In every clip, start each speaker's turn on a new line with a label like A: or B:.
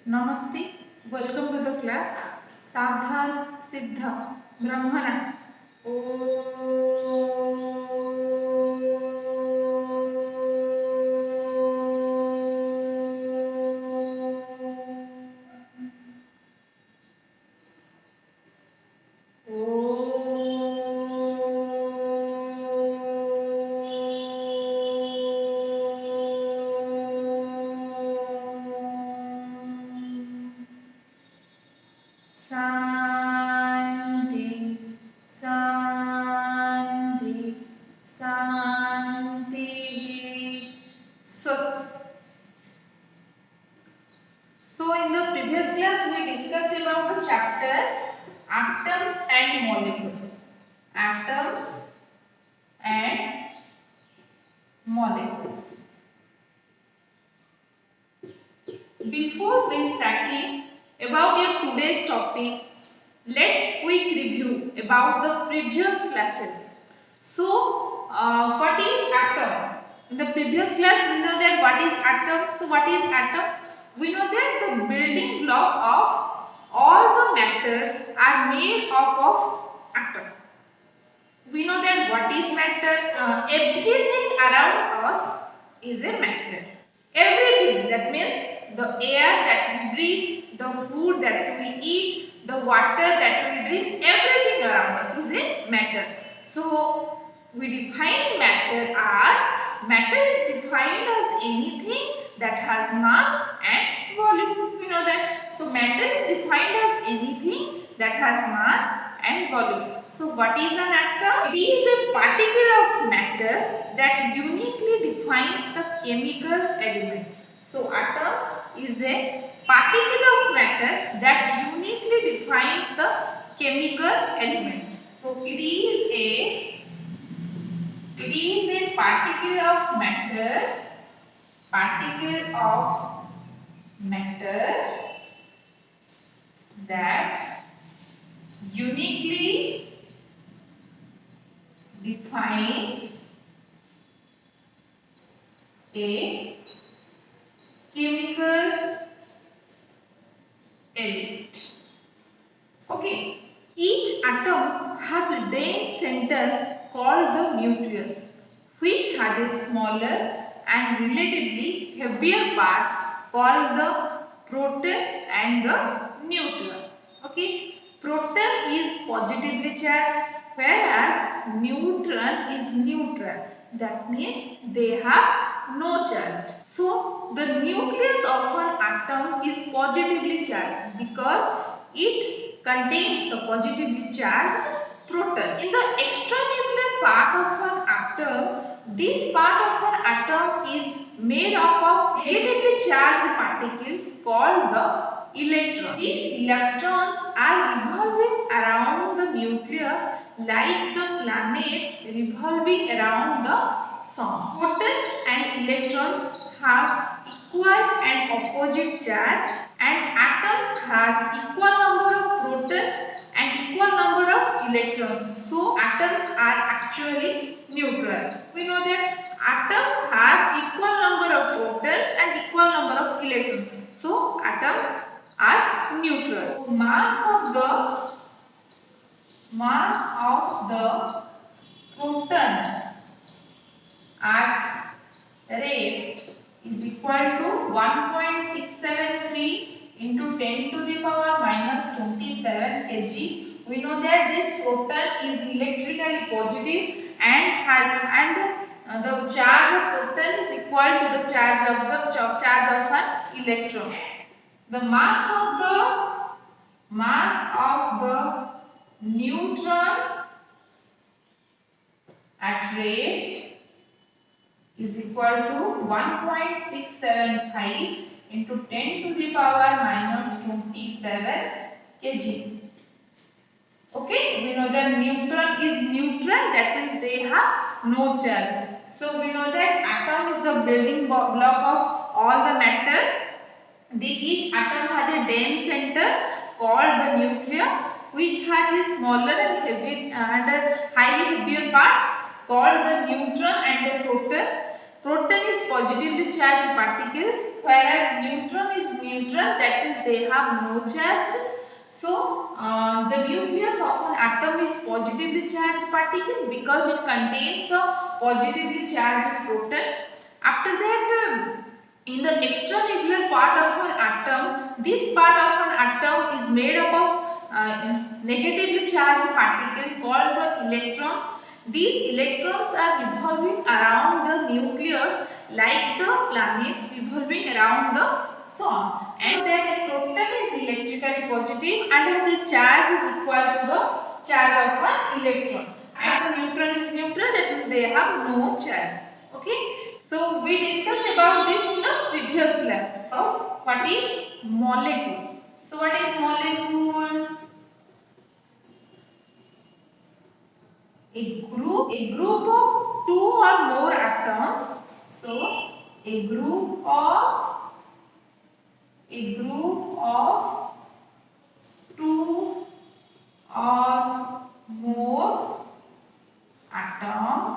A: Namaste. Welcome to the class. Sadhan Siddha Brahmana. Santi, Santi, Santi. So in the previous class we discussed about the chapter atoms and molecules. Atoms and molecules. Before we starting about your today's topic, let's quick review about the previous classes. So, what is atom? In the previous class, we know that what is atom. So, what is atom? We know that the building block of all the matters are made up of atom. We know that what is matter? Everything around us is a matter. Everything, that means the air that we breathe, the food that we eat, the water that we drink, everything around us is a matter. So we define matter is defined as anything that has mass and volume. We know that. So matter is defined as anything that has mass and volume. So what is an atom? It is a particle of matter that uniquely defines the chemical element. So atom is a particle of matter that uniquely defines the chemical element. So it is a particle of matter that uniquely defines a chemical element. Okay. Each atom has a dense center called the nucleus, which has a smaller and relatively heavier parts called the proton and the neutron. Okay. Proton is positively charged, whereas neutron is neutral. That means they have no charge. So the nucleus of an atom is positively charged because it contains the positively charged proton. In the extranuclear part of an atom, this part of an atom is made up of negatively charged particle called the electron. These electrons are revolving around the nucleus like the planets revolving around the sun. Protons and electrons have equal and opposite charge, and atoms has equal number of protons and equal number of electrons. So atoms are actually neutral. We know that atoms has equal number of protons and equal number of electrons. So atoms are neutral. Mass of the proton at rest is equal to 1.673 into 10 to the power minus 27 kg. We know that this proton is electrically positive and the charge of proton is equal to the charge of an electron. The mass of the neutron at rest is equal to 1.675 into 10 to the power minus 27 kg. Okay, we know that neutron is neutral, that means they have no charge. So we know that atom is the building block of all the matter. Each atom has a dense center called the nucleus, which has a smaller and highly heavier parts called the neutron and the proton. Proton is positively charged particles, whereas neutron is neutral, that means means they have no charge. So the nucleus of an atom is positively charged particle because it contains the positively charged proton. After that, in the extranuclear part of an atom, this part of an atom is made up of negatively charged particle called the electron. These electrons are revolving around the nucleus like the planets revolving around the sun. And that proton is electrically positive and has a charge is equal to the charge of an electron. And the neutron is neutral, that means they have no charge. Okay. So we discussed about this in the previous class. So what is molecule? So what is molecule? A group of two or more atoms. So a group of two or more atoms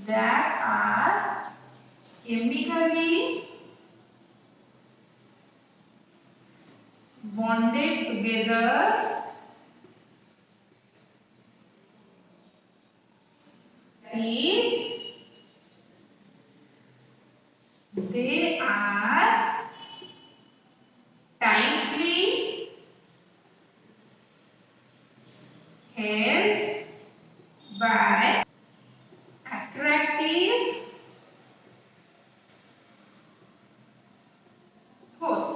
A: that are chemically bonded together, that is, they are tightly held by attractive force.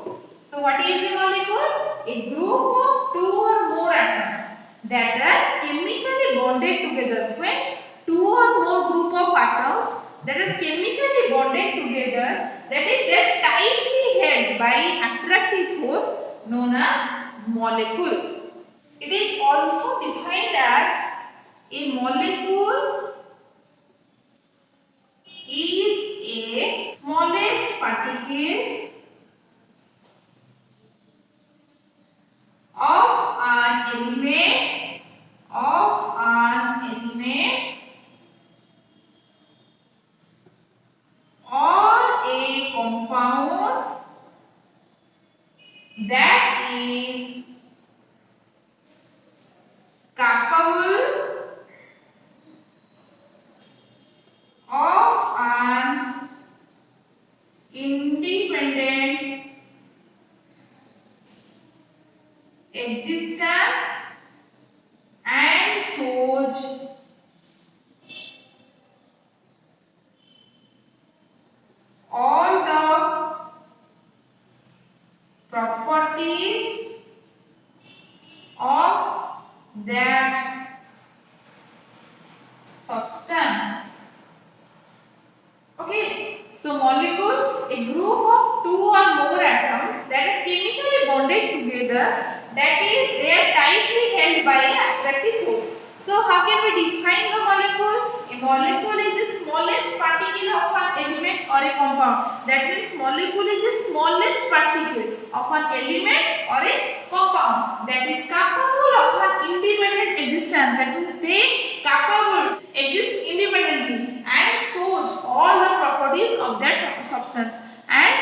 A: So what is a molecule? A group of two or more atoms that are chemically bonded together. When two or more group of atoms that are chemically bonded together, that is, they are tightly held by attractive force known as molecule. It is also defined as a molecule is a smallest particle of an element or a compound that is capable of an independent existence and shows all the properties of that substance. Okay, so molecule, a group of two or more atoms that are chemically bonded together, that is, they are tightly held by an attractive force. So how can we define the molecule? A molecule is the smallest particle of an element or a compound. That means molecule is the smallest particle of an element or a compound that is capable of an independent existence. That means they capable exist independently and shows all the properties of that substance. And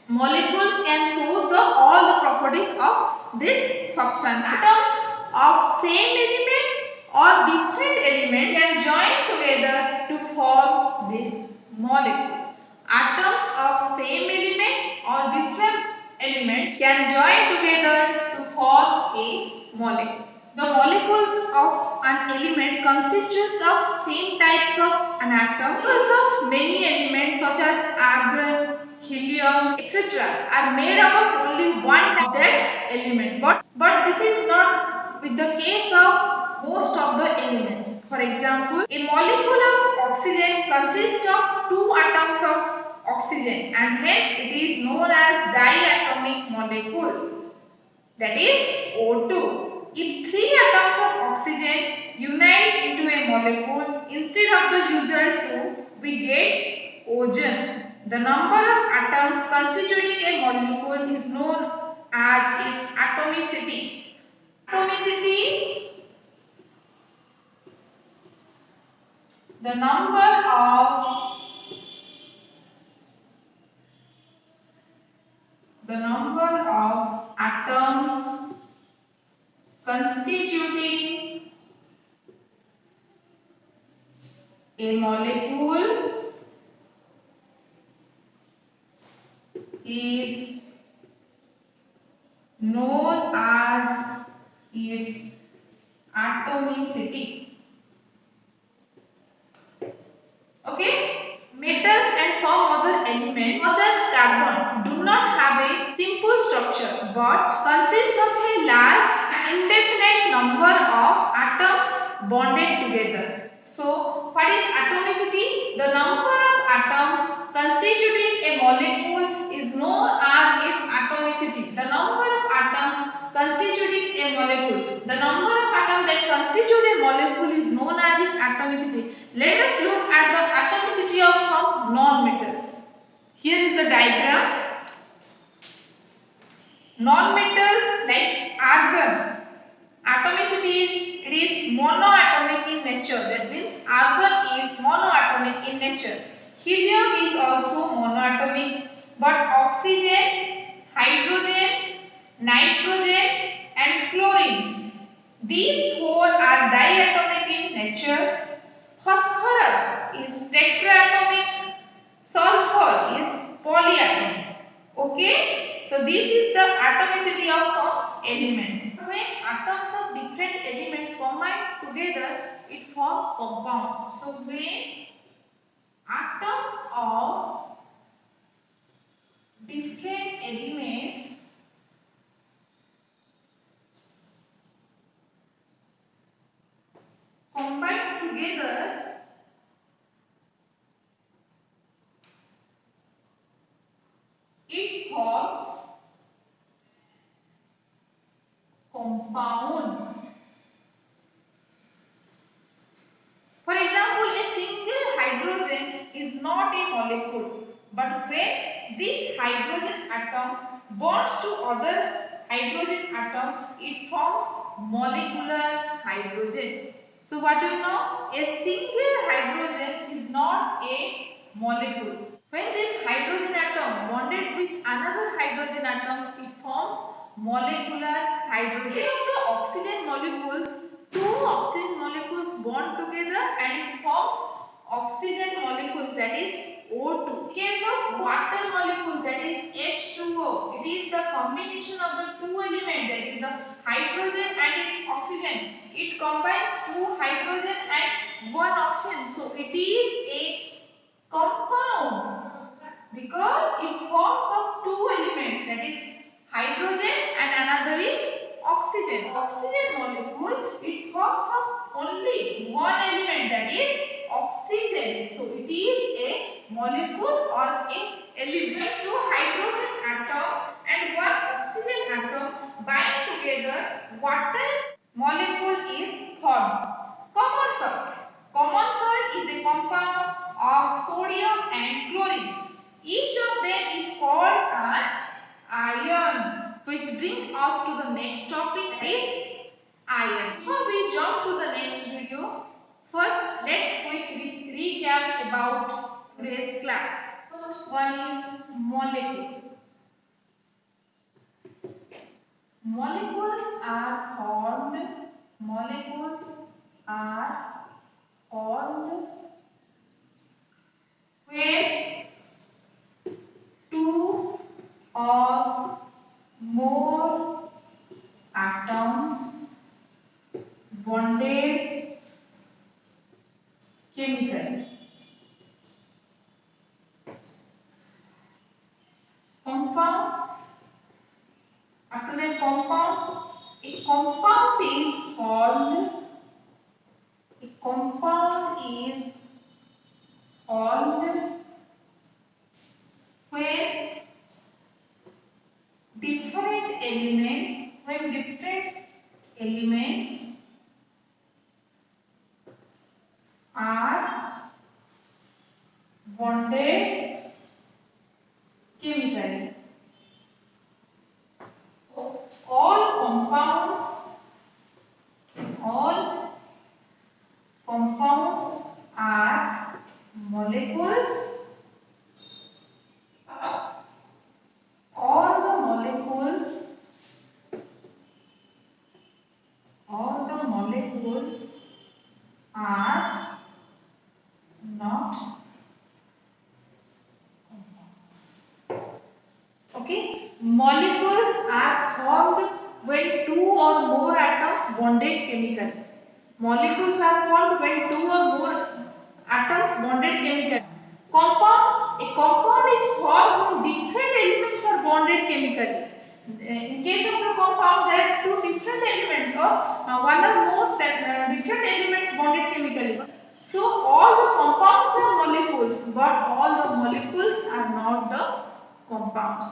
A: molecules can show all the properties of this substance. Atoms of same element or different element can join together to form this molecule. Atoms of same element or different element can join together to form a molecule. The molecules of an element constitutes of same types of an atom. Molecules of many elements such as argon, helium, etc. are made up of only one type of that element. But this is not with the case of most of the elements. For example, a molecule of oxygen consists of two atoms of oxygen and hence it is known as diatomic molecule. That is O2. If three atoms of oxygen unite into a molecule instead of the usual two, we get ozones. The number of atoms constituting a molecule is known as its atomicity. Atomicity, the number of the number of atoms constituting a molecule is known as its atomicity. Okay? Metals and some other elements such as carbon do not have a simple structure but consist of a large and indefinite number of atoms bonded together. So, what is atomicity? The number of atoms constituting a molecule is known as its atomicity. The number of atoms constituting a molecule. The number of atoms that constitute a molecule is known as its atomicity. Let us look at the atomicity of some non-metals. Here is the diagram. Non-metals like argon, atomicity is monoatomic in nature. That means argon is monoatomic in nature. Helium is also monoatomic, but oxygen, hydrogen, nitrogen and chlorine, these four are diatomic in nature. Phosphorus is tetraatomic, sulfur is polyatomic. Okay, so this is the atomicity of some elements. When atoms of different elements combine together, it forms compound. So when atoms of different elements combine together, it forms compound. For example, a single hydrogen is not a molecule, but when this hydrogen atom bonds to other hydrogen atom, it forms molecular hydrogen. So what do you know? A single hydrogen is not a molecule. When this hydrogen atom bonded with another hydrogen atoms, it forms molecular hydrogen. Of the oxygen molecules, two oxygen molecules bond together and it forms oxygen molecules, that is O2. In case of water molecules, that is H2O, it is the combination of the two elements, that is the hydrogen and oxygen. It combines two hydrogen and one oxygen. So it is a compound because it forms of two elements, that is hydrogen and another is oxygen. Oxygen molecule, it forms of only one element, that is oxygen. So it is a molecule or a element. Two hydrogen atom and one oxygen atom bind together, water molecule is formed. Common salt. Common salt is a compound of sodium and chlorine. Each of them is called an ion, which brings us to the next topic, that is iron. Before we jump to the next video, first let's quickly recap about today's class. First one is molecule. Molecules are formed where two or more atoms bonded chemically. Compound. After that compound, a compound is called when different elements are bonded chemically. All compounds are molecules. All the Okay, molecules are formed when two or more atoms bonded chemically. Molecules are formed when two or more atoms bonded chemically. A compound is formed when different elements are bonded chemically. In case of the compound, there are two different elements or one or more different elements bonded chemically. So all the compounds are molecules, but all the molecules are not the compounds.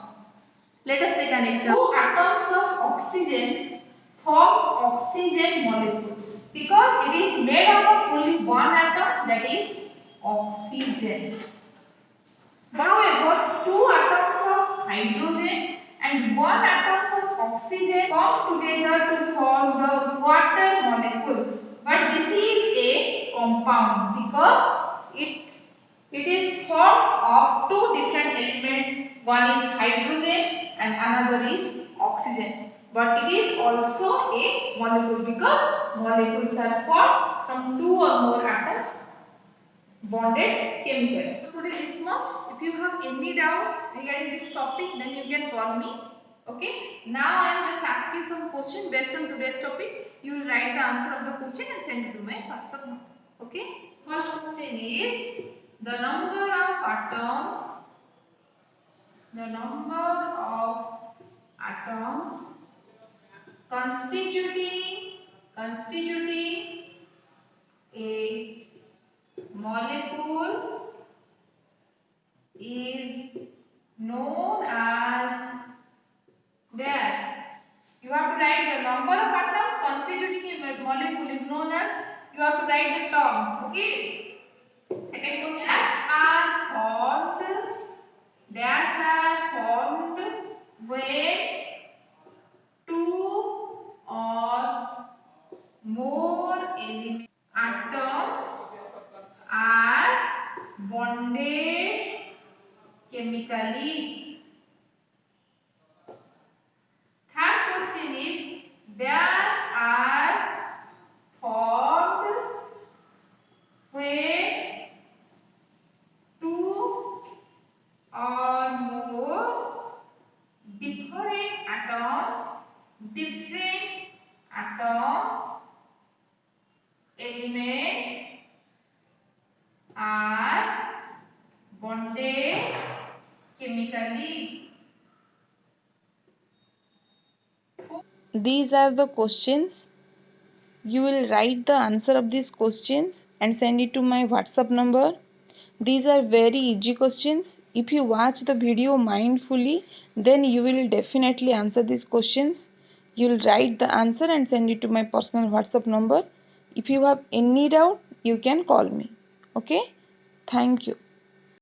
A: Let us take an example. Two atoms of oxygen forms oxygen molecules because it is made up of only one atom, that is oxygen. However, two atoms of hydrogen and one atoms of oxygen come together to form the water molecules. But this is a compound because it is formed of two different elements. One is hydrogen and another is oxygen. But it is also a molecule because molecules are formed from two or more atoms bonded chemically. So today is much. If you have any doubt regarding this topic, then you can call me. Okay. Now I am just asking you some questions based on today's topic. You will write the answer of the question and send it to my WhatsApp number. Okay. First question is the number of atoms. The number of atoms constituting a molecule is known as dash. You have to write the number of atoms constituting a molecule is known as, you have to write the term. Okay. Second question. Dash are formed when two or more atoms are bonded chemically. Third question is, there are formed when two or more different atoms, elements are bonded chemically.
B: These are the questions. You will write the answer of these questions and send it to my WhatsApp number. These are very easy questions. If you watch the video mindfully, then you will definitely answer these questions. You will write the answer and send it to my personal WhatsApp number. If you have any doubt, you can call me. Okay? Thank you.